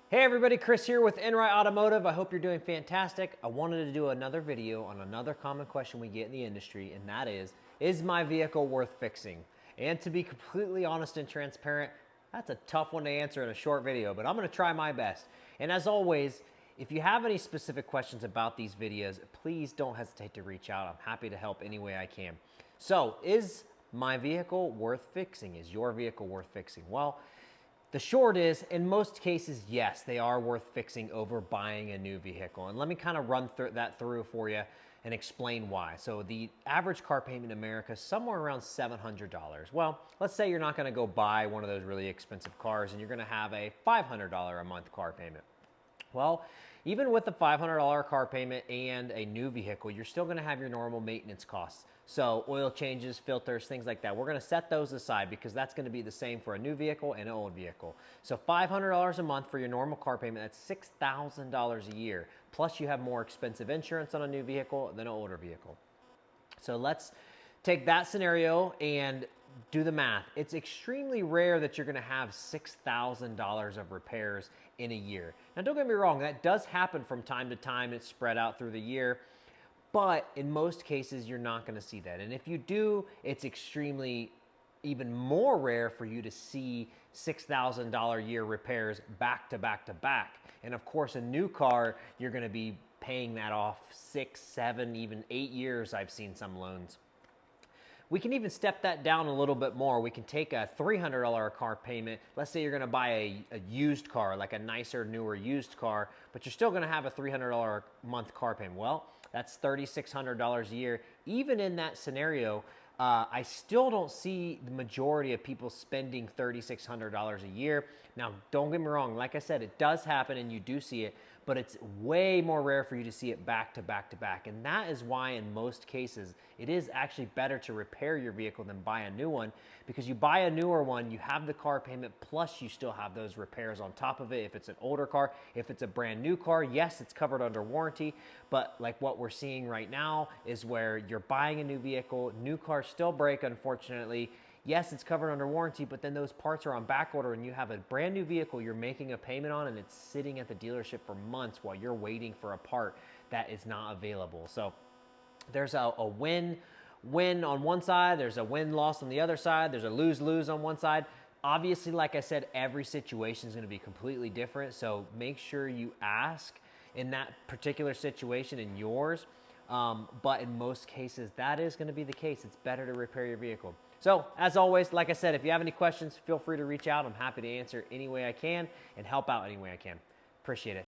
Hey everybody, Chris here with Enright Automotive. I hope you're doing fantastic. I wanted to do another video on another common question we get in the industry, and that is my vehicle worth fixing? And to be completely honest and transparent, that's a tough one to answer in a short video, but I'm gonna try my best. And as always, if you have any specific questions about these videos, please don't hesitate to reach out. I'm happy to help any way I can. So, is my vehicle worth fixing? Is your vehicle worth fixing? Well, the short is, in most cases, yes, they are worth fixing over buying a new vehicle. And let me kind of run that through for you and explain why. So the average car payment in America is somewhere around $700. Well, let's say you're not going to go buy one of those really expensive cars and you're going to have a $500 a month car payment. Well, even with the $500 car payment and a new vehicle, you're still going to have your normal maintenance costs. So oil changes, filters, things like that. We're going to set those aside because that's going to be the same for a new vehicle and an old vehicle. So $500 a month for your normal car payment, that's $6,000 a year. Plus you have more expensive insurance on a new vehicle than an older vehicle. So let's take that scenario and do the math. It's extremely rare that you're gonna have $6,000 of repairs in a year. Now don't get me wrong, that does happen from time to time. It's spread out through the year, but in most cases you're not gonna see that. And if you do, it's extremely even more rare for you to see $6,000 year repairs back to back to back. And of course, a new car, you're gonna be paying that off 6, 7, even 8 years. I've seen some loans. We can even step that down a little bit more. We can take a $300 car payment. Let's say you're gonna buy a used car, like a nicer, newer used car, but you're still gonna have a $300 a month car payment. Well, that's $3,600 a year. Even in that scenario, I still don't see the majority of people spending $3,600 a year. Now, don't get me wrong. Like I said, it does happen and you do see it, but it's way more rare for you to see it back to back to back. And that is why in most cases, it is actually better to repair your vehicle than buy a new one, because you buy a newer one, you have the car payment, plus you still have those repairs on top of it. If it's an older car, if it's a brand new car, yes, it's covered under warranty, but like what we're seeing right now is where you're buying a new vehicle, new cars still break, unfortunately. Yes, it's covered under warranty, but then those parts are on back order and you have a brand new vehicle you're making a payment on and it's sitting at the dealership for months while you're waiting for a part that is not available. So there's a win-win on one side, there's a win-loss on the other side, there's a lose-lose on one side. Obviously, like I said, every situation is going to be completely different, so make sure you ask in that particular situation in yours. But in most cases, that is going to be the case. It's better to repair your vehicle. So, as always, like I said, if you have any questions, feel free to reach out. I'm happy to answer any way I can and help out any way I can. Appreciate it.